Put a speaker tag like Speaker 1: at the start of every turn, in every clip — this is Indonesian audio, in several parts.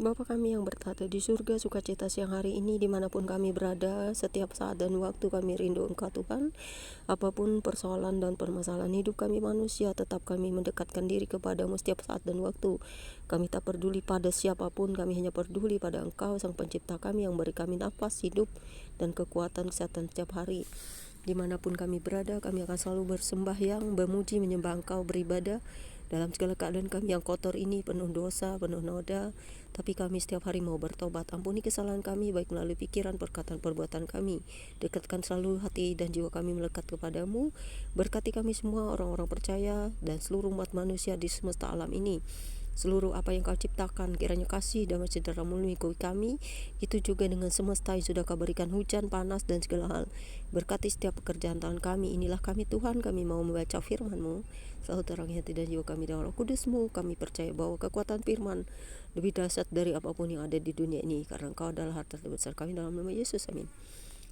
Speaker 1: Bapa kami yang bertata di surga, sukacita siang hari ini dimanapun kami berada, setiap saat dan waktu kami rindu Engkau Tuhan. Apapun persoalan dan permasalahan hidup kami manusia, tetap kami mendekatkan diri kepadamu setiap saat dan waktu. Kami tak peduli pada siapapun, kami hanya peduli pada Engkau, Sang Pencipta kami yang beri kami nafas hidup dan kekuatan kesehatan setiap hari. Dimanapun kami berada, kami akan selalu bersembahyang, memuji, menyembah Engkau, beribadah. Dalam segala keadaan kami yang kotor ini, penuh dosa, penuh noda, tapi kami setiap hari mau bertobat. Ampuni kesalahan kami, baik melalui pikiran, perkataan, perbuatan kami. Dekatkan selalu hati dan jiwa kami melekat kepadamu. Berkati kami semua, orang-orang percaya, dan seluruh umat manusia di semesta alam ini. Seluruh apa yang Kau ciptakan, kiranya kasih dan sejahtera mengikuti kami. Itu juga dengan semesta yang sudah Kau berikan hujan, panas, dan segala hal. Berkati setiap pekerjaan tangan kami. Inilah kami Tuhan, kami mau membaca firman-Mu. Selalu terangi hati dan jiwa kami dengan Roh Kudus-Mu. Kami percaya bahwa kekuatan firman lebih dahsyat dari apapun yang ada di dunia ini, karena Engkau adalah harta terbesar kami, dalam nama Yesus, amin.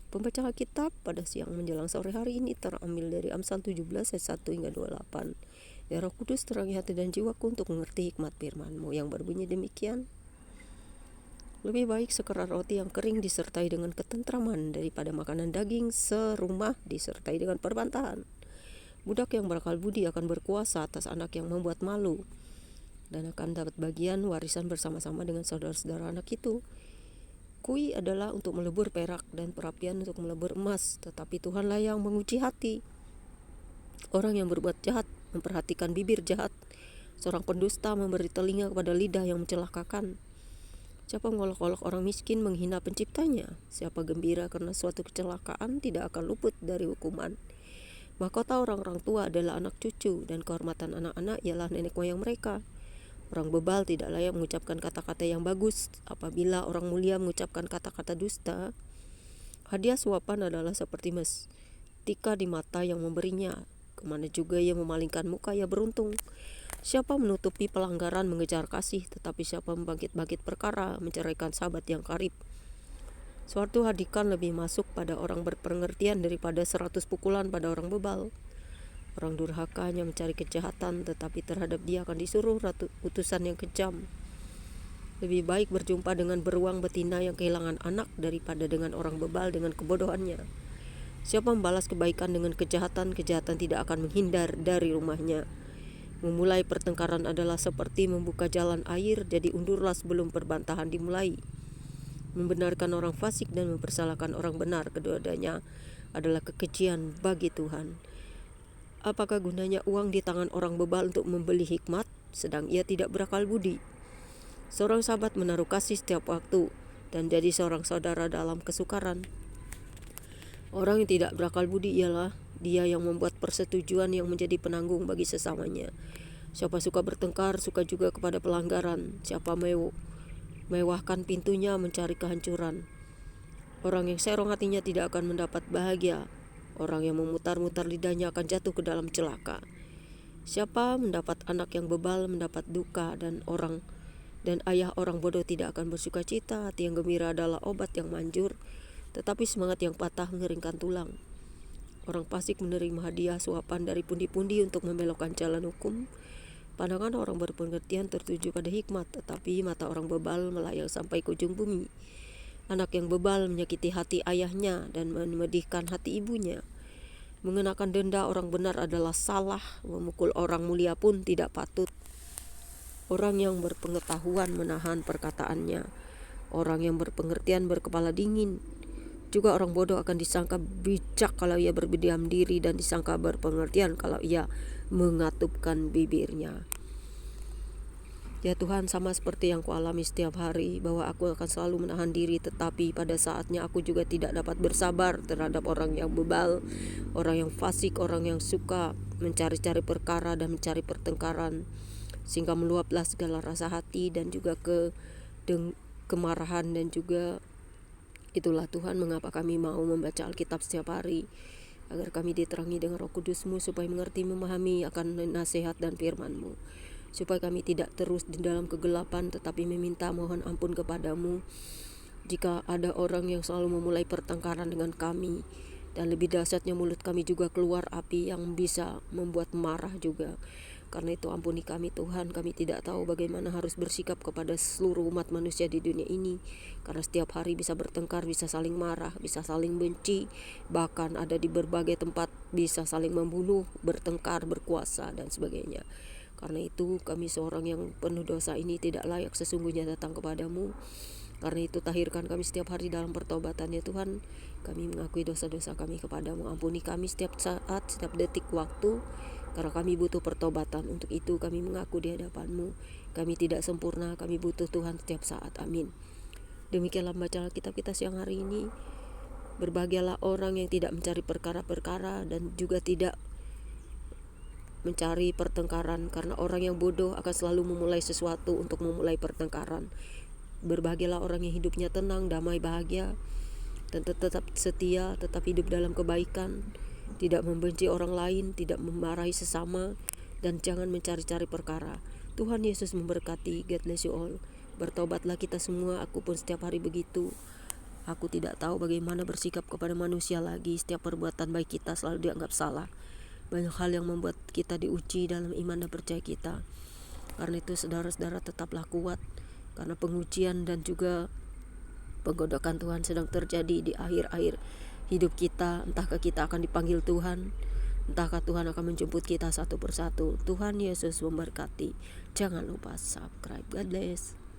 Speaker 1: Pembacaan Alkitab pada siang menjelang sore hari ini terambil dari Amsal 17 ayat 1 hingga 28. Ya Roh Kudus, terangi hati dan jiwaku untuk mengerti hikmat firman-Mu yang berbunyi demikian. Lebih baik sekerat roti yang kering disertai dengan ketentraman daripada makanan daging serumah disertai dengan perbantahan. Budak yang berakal budi akan berkuasa atas anak yang membuat malu, dan akan dapat bagian warisan bersama-sama dengan saudara-saudara anak itu. Kui adalah untuk melebur perak dan perapian untuk melebur emas, tetapi Tuhanlah yang menguji hati. Orang yang berbuat jahat memperhatikan bibir jahat, seorang pendusta memberi telinga kepada lidah yang mencelakakan. Siapa mengolok-olok orang miskin menghina penciptanya. Siapa gembira karena suatu kecelakaan tidak akan luput dari hukuman. Mahkota orang-orang tua adalah anak cucu, dan kehormatan anak-anak ialah nenek moyang mereka. Orang bebal tidak layak mengucapkan kata-kata yang bagus. Apabila orang mulia mengucapkan kata-kata dusta, hadiah suapan adalah seperti mestika di mata yang memberinya. Kemana juga ia memalingkan muka, ia beruntung. Siapa menutupi pelanggaran mengejar kasih, tetapi siapa membangkit-bangkit perkara menceraikan sahabat yang karib. Suatu hadikan lebih masuk pada orang berpengertian daripada 100 pukulan pada orang bebal. Orang durhaka hanya mencari kejahatan, tetapi terhadap dia akan disuruh utusan yang kejam. Lebih baik berjumpa dengan beruang betina yang kehilangan anak daripada dengan orang bebal dengan kebodohannya. Siapa membalas kebaikan dengan kejahatan, kejahatan tidak akan menghindar dari rumahnya. Memulai pertengkaran adalah seperti membuka jalan air, jadi undurlah sebelum perbantahan dimulai. Membenarkan orang fasik dan mempersalahkan orang benar, kedua-duanya adalah kekejian bagi Tuhan. Apakah gunanya uang di tangan orang bebal untuk membeli hikmat, sedang ia tidak berakal budi? Seorang sahabat menaruh kasih setiap waktu, dan jadi seorang saudara dalam kesukaran. Orang yang tidak berakal budi ialah dia yang membuat persetujuan yang menjadi penanggung bagi sesamanya. Siapa suka bertengkar, suka juga kepada pelanggaran. Siapa mewahkan pintunya mencari kehancuran. Orang yang serong hatinya tidak akan mendapat bahagia. Orang yang memutar-mutar lidahnya akan jatuh ke dalam celaka. Siapa mendapat anak yang bebal mendapat duka, dan ayah orang bodoh tidak akan bersuka cita. Hati yang gembira adalah obat yang manjur, tetapi semangat yang patah mengeringkan tulang. Orang fasik menerima hadiah suapan dari pundi-pundi untuk membelokkan jalan hukum. Pandangan orang berpengertian tertuju pada hikmat, tetapi mata orang bebal melayang sampai ke ujung bumi. Anak yang bebal menyakiti hati ayahnya dan memedihkan hati ibunya. Mengenakan denda orang benar adalah salah, memukul orang mulia pun tidak patut. Orang yang berpengetahuan menahan perkataannya. Orang yang berpengertian berkepala dingin. Juga orang bodoh akan disangka bijak kalau ia berdiam diri, dan disangka berpengertian kalau ia mengatupkan bibirnya. Ya Tuhan, sama seperti yang kualami setiap hari, bahwa aku akan selalu menahan diri, tetapi pada saatnya aku juga tidak dapat bersabar terhadap orang yang bebal, orang yang fasik, orang yang suka mencari-cari perkara dan mencari pertengkaran, sehingga meluaplah segala rasa hati dan juga kemarahan. Dan juga itulah Tuhan mengapa kami mau membaca Alkitab setiap hari, agar kami diterangi dengan Roh Kudus-Mu, supaya mengerti, memahami akan nasihat dan firman-Mu, supaya kami tidak terus di dalam kegelapan, tetapi meminta mohon ampun kepadamu jika ada orang yang selalu memulai pertengkaran dengan kami, dan lebih dahsyatnya mulut kami juga keluar api yang bisa membuat marah juga. Karena itu ampuni kami Tuhan, kami tidak tahu bagaimana harus bersikap kepada seluruh umat manusia di dunia ini. Karena setiap hari bisa bertengkar, bisa saling marah, bisa saling benci, bahkan ada di berbagai tempat bisa saling membunuh, bertengkar, berkuasa dan sebagainya. Karena itu kami seorang yang penuh dosa ini tidak layak sesungguhnya datang kepadamu. Karena itu tahirkan kami setiap hari dalam pertobatan ya Tuhan. Kami mengakui dosa-dosa kami kepadamu. Ampuni kami setiap saat, setiap detik waktu. Karena kami butuh pertobatan. Untuk itu kami mengaku di hadapan-Mu. Kami tidak sempurna, kami butuh Tuhan setiap saat. Amin. Demikianlah baca Alkitab kita siang hari ini. Berbahagialah orang yang tidak mencari perkara-perkara dan juga tidak mencari pertengkaran. Karena orang yang bodoh akan selalu memulai sesuatu untuk memulai pertengkaran. Berbahagialah orang yang hidupnya tenang, damai, bahagia, dan tetap setia, tetap hidup dalam kebaikan, tidak membenci orang lain, tidak memarahi sesama, dan jangan mencari-cari perkara. Tuhan Yesus memberkati. God bless you all. Bertobatlah kita semua, aku pun setiap hari begitu. Aku tidak tahu bagaimana bersikap kepada manusia lagi. Setiap perbuatan baik kita selalu dianggap salah. Banyak hal yang membuat kita diuji dalam iman dan percaya kita. Karena itu saudara-saudara tetaplah kuat. Karena pengujian dan juga penggodakan Tuhan sedang terjadi di akhir-akhir hidup kita. Entahkah kita akan dipanggil Tuhan, entahkah Tuhan akan menjemput kita satu persatu. Tuhan Yesus memberkati. Jangan lupa subscribe. God bless.